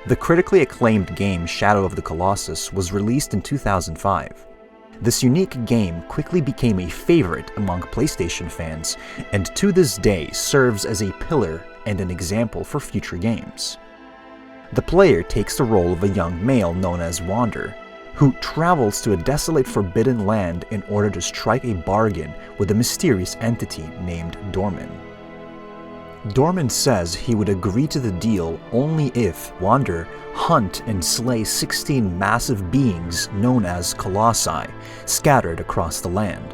The critically acclaimed game Shadow of the Colossus was released in 2005. This unique game quickly became a favorite among PlayStation fans, and to this day serves as a pillar and an example for future games. The player takes the role of a young male known as Wander, who travels to a desolate forbidden land in order to strike a bargain with a mysterious entity named Dorman. Dorman says he would agree to the deal only if Wander hunt and slay 16 massive beings known as Colossi, scattered across the land.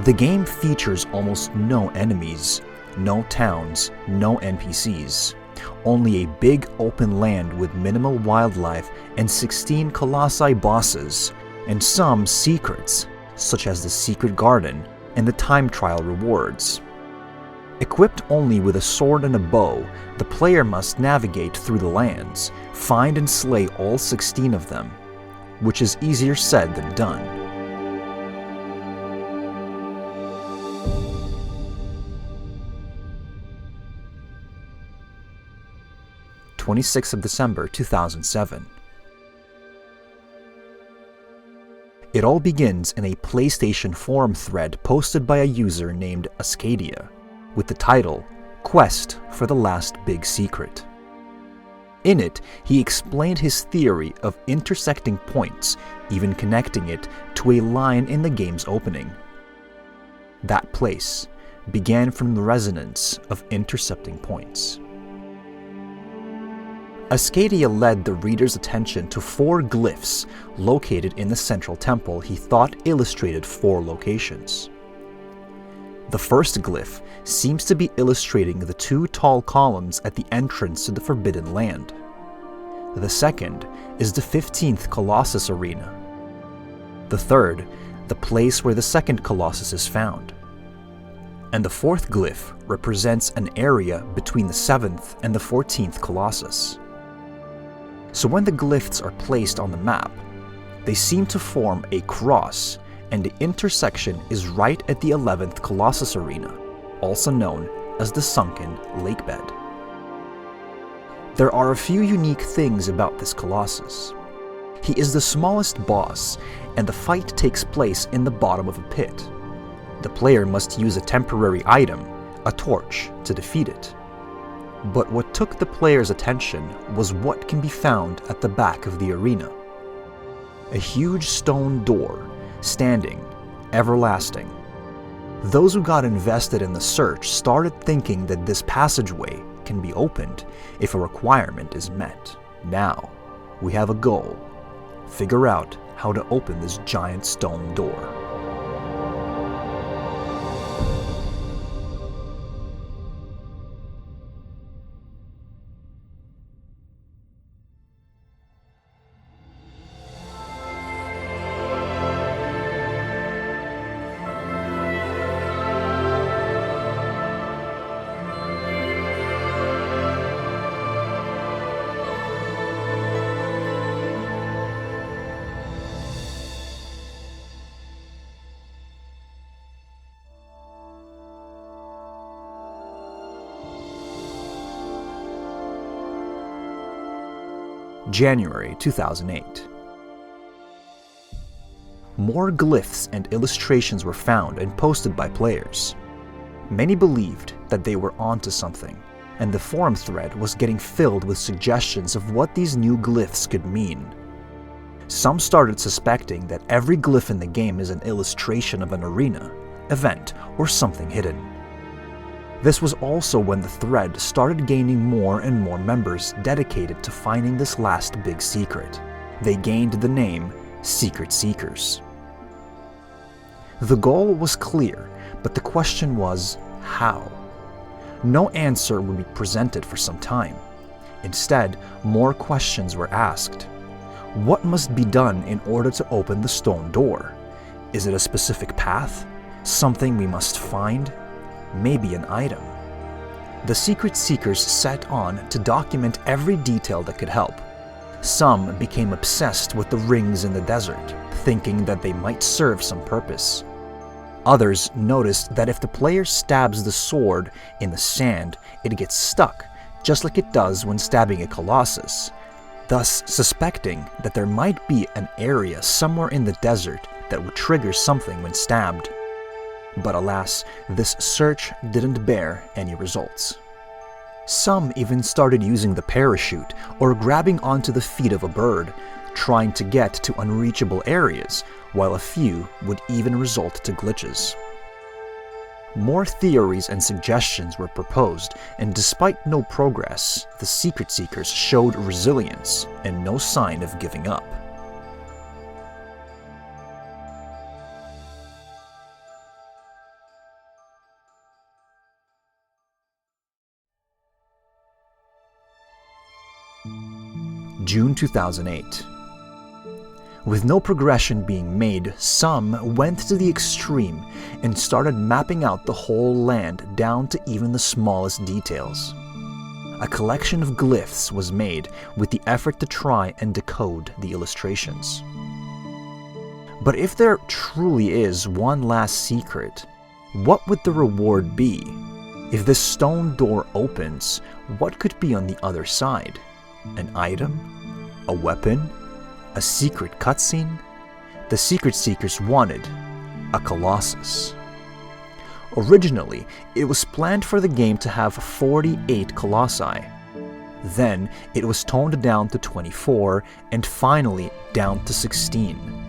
The game features almost no enemies, no towns, no NPCs, only a big open land with minimal wildlife and 16 Colossi bosses, and some secrets, such as the Secret Garden and the time trial rewards. Equipped only with a sword and a bow, the player must navigate through the lands, find and slay all 16 of them, which is easier said than done. December 26, 2007. It all begins in a PlayStation forum thread posted by a user named Ascadia, with the title, Quest for the Last Big Secret. In it, he explained his theory of intersecting points, even connecting it to a line in the game's opening. That place began from the resonance of intercepting points. Ascadia led the reader's attention to 4 glyphs located in the central temple he thought illustrated 4 locations. The first glyph seems to be illustrating the 2 tall columns at the entrance to the Forbidden Land. The second is the 15th Colossus arena. The third, the place where the second Colossus is found. And the fourth glyph represents an area between the 7th and the 14th Colossus. So when the glyphs are placed on the map, they seem to form a cross, and the intersection is right at the 11th Colossus arena, also known as the Sunken Lakebed. There are a few unique things about this Colossus. He is the smallest boss, and the fight takes place in the bottom of a pit. The player must use a temporary item, a torch, to defeat it. But what took the player's attention was what can be found at the back of the arena. A huge stone door, standing, everlasting. Those who got invested in the search started thinking that this passageway can be opened if a requirement is met. Now, we have a goal. Figure out how to open this giant stone door. January 2008. More glyphs and illustrations were found and posted by players. Many believed that they were onto something, and the forum thread was getting filled with suggestions of what these new glyphs could mean. Some started suspecting that every glyph in the game is an illustration of an arena, event, or something hidden. This was also when the thread started gaining more and more members dedicated to finding this last big secret. They gained the name Secret Seekers. The goal was clear, but the question was, how? No answer would be presented for some time. Instead, more questions were asked. What must be done in order to open the stone door? Is it a specific path? Something we must find? Maybe an item. The Secret Seekers set on to document every detail that could help. Some became obsessed with the rings in the desert, thinking that they might serve some purpose. Others noticed that if the player stabs the sword in the sand, it gets stuck, just like it does when stabbing a Colossus, thus suspecting that there might be an area somewhere in the desert that would trigger something when stabbed. But alas, this search didn't bear any results. Some even started using the parachute or grabbing onto the feet of a bird, trying to get to unreachable areas, while a few would even result to glitches. More theories and suggestions were proposed, and despite no progress, the Secret Seekers showed resilience and no sign of giving up. June 2008. With no progression being made, some went to the extreme and started mapping out the whole land down to even the smallest details. A collection of glyphs was made with the effort to try and decode the illustrations. But if there truly is one last secret, what would the reward be? If this stone door opens, what could be on the other side? An item? A weapon? A secret cutscene? The Secret Seekers wanted a Colossus. Originally, it was planned for the game to have 48 Colossi. Then, it was toned down to 24, and finally down to 16.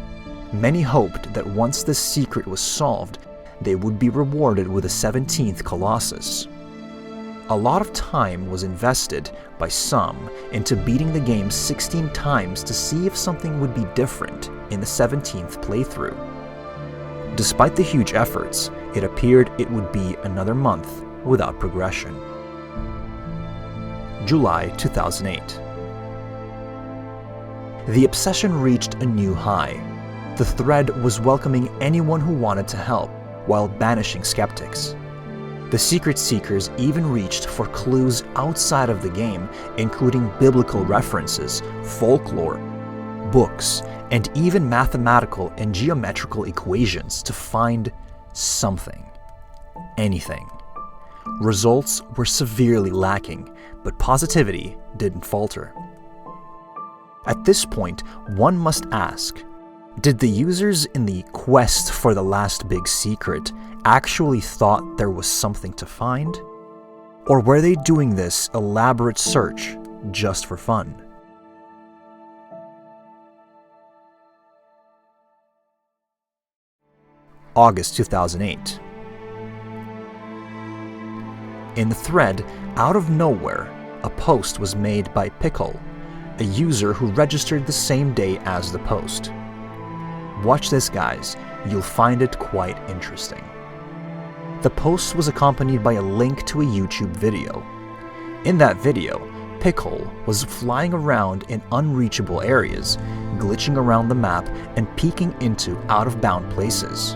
Many hoped that once this secret was solved, they would be rewarded with a 17th Colossus. A lot of time was invested by some into beating the game 16 times to see if something would be different in the 17th playthrough. Despite the huge efforts, it appeared it would be another month without progression. July 2008. The obsession reached a new high. The thread was welcoming anyone who wanted to help, while banishing skeptics. The Secret Seekers even reached for clues outside of the game, including biblical references, folklore, books, and even mathematical and geometrical equations to find something. Anything. Results were severely lacking, but positivity didn't falter. At this point, one must ask, did the users in the quest for the last big secret actually thought there was something to find? Or were they doing this elaborate search just for fun? August 2008. In the thread, out of nowhere, a post was made by Pickle, a user who registered the same day as the post. Watch this, guys, you'll find it quite interesting. The post was accompanied by a link to a YouTube video. In that video, Pickle was flying around in unreachable areas, glitching around the map and peeking into out-of-bound places.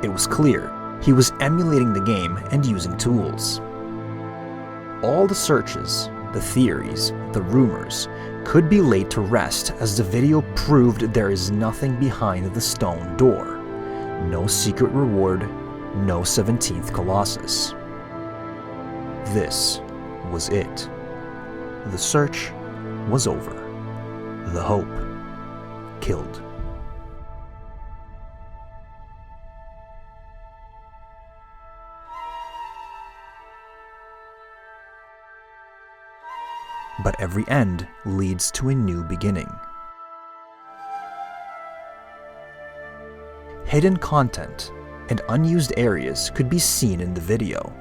It was clear he was emulating the game and using tools. All the searches, the theories, the rumors, could be laid to rest as the video proved there is nothing behind the stone door. No secret reward, no 17th Colossus. This was it. The search was over. The hope killed. But every end leads to a new beginning. Hidden content and unused areas could be seen in the video.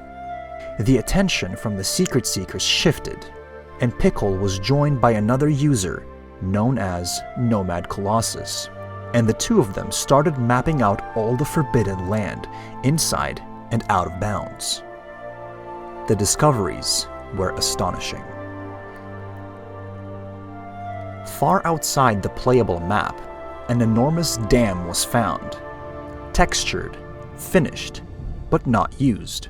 The attention from the Secret Seekers shifted, and Pickle was joined by another user known as Nomad Colossus, and the two of them started mapping out all the forbidden land, inside and out of bounds. The discoveries were astonishing. Far outside the playable map, an enormous dam was found. Textured, finished, but not used.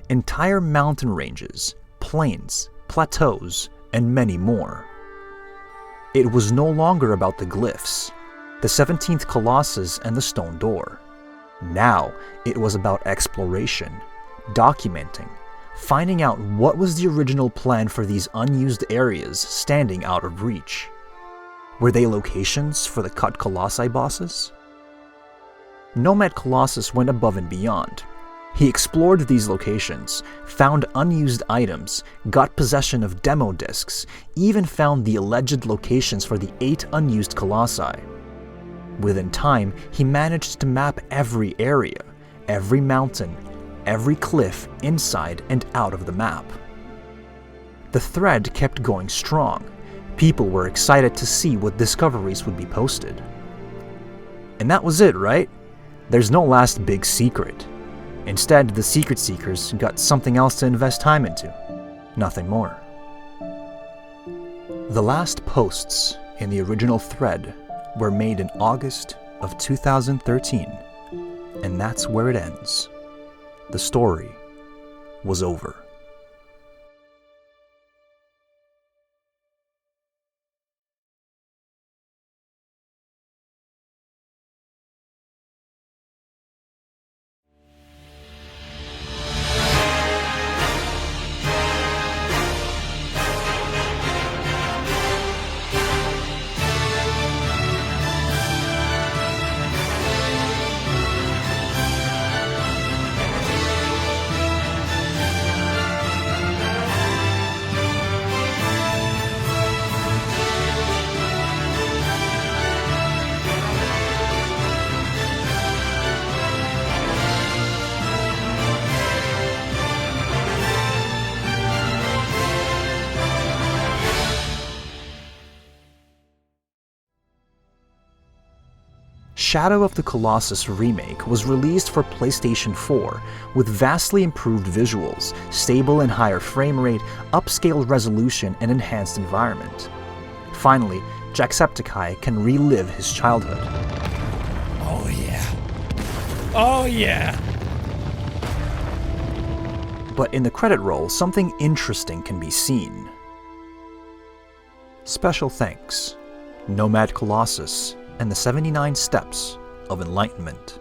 Entire mountain ranges, plains, plateaus, and many more. It was no longer about the glyphs, the 17th Colossus and the stone door. Now it was about exploration, documenting, finding out what was the original plan for these unused areas standing out of reach. Were they locations for the cut Colossi bosses? Nomad Colossus went above and beyond. He explored these locations, found unused items, got possession of demo discs, even found the alleged locations for the 8 unused Colossi. Within time, he managed to map every area, every mountain, every cliff inside and out of the map. The thread kept going strong. People were excited to see what discoveries would be posted. And that was it, right? There's no last big secret. Instead, the secret seekers got something else to invest time into. Nothing more. The last posts in the original thread were made in August of 2013, and that's where it ends. The story was over. Shadow of the Colossus Remake was released for PlayStation 4 with vastly improved visuals, stable and higher frame rate, upscaled resolution, and enhanced environment. Finally, Jacksepticeye can relive his childhood. Oh yeah. Oh yeah. But in the credit roll, something interesting can be seen. Special thanks, Nomad Colossus and the 79 Steps of Enlightenment.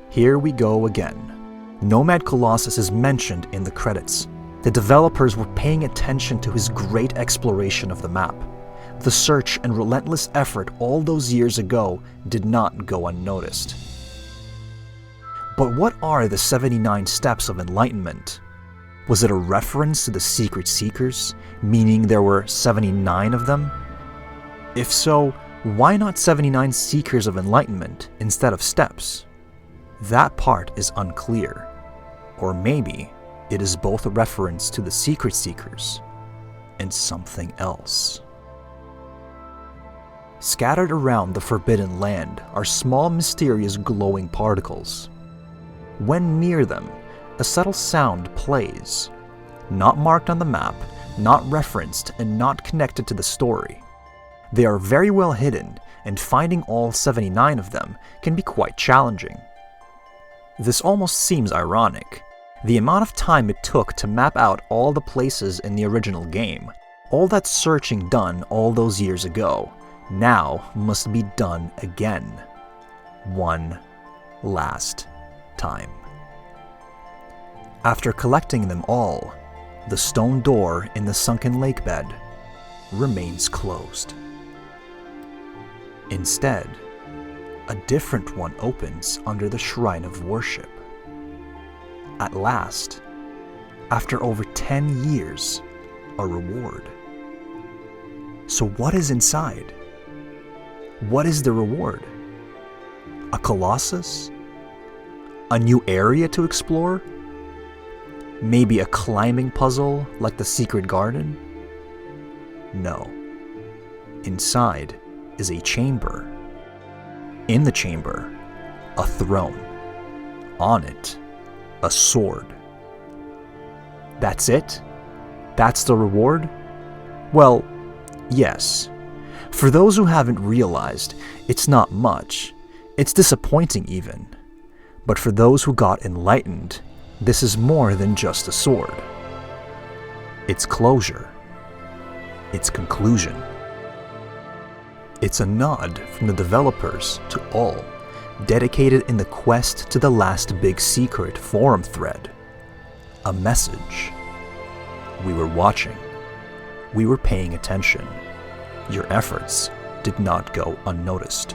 Here we go again. Nomad Colossus is mentioned in the credits. The developers were paying attention to his great exploration of the map. The search and relentless effort all those years ago did not go unnoticed. But what are the 79 Steps of Enlightenment? Was it a reference to the Secret Seekers, meaning there were 79 of them? If so, why not 79 Seekers of Enlightenment instead of steps? That part is unclear. Or maybe it is both a reference to the Secret Seekers and something else. Scattered around the Forbidden Land are small, mysterious glowing particles. When near them, a subtle sound plays, not marked on the map, not referenced, and not connected to the story. They are very well hidden, and finding all 79 of them can be quite challenging. This almost seems ironic. The amount of time it took to map out all the places in the original game, all that searching done all those years ago, now must be done again. One last time. After collecting them all, the stone door in the sunken lake bed remains closed. Instead, a different one opens under the shrine of worship. At last, after over 10 years, a reward. So what is inside? What is the reward? A Colossus? A new area to explore? Maybe a climbing puzzle like the Secret Garden? No. Inside is a chamber. In the chamber, a throne. On it, a sword. That's it? That's the reward? Well, yes. For those who haven't realized, it's not much. It's disappointing even. But for those who got enlightened, this is more than just a sword. It's closure. It's conclusion. It's a nod from the developers to all, dedicated in the quest to the last big secret forum thread. A message. We were watching. We were paying attention. Your efforts did not go unnoticed.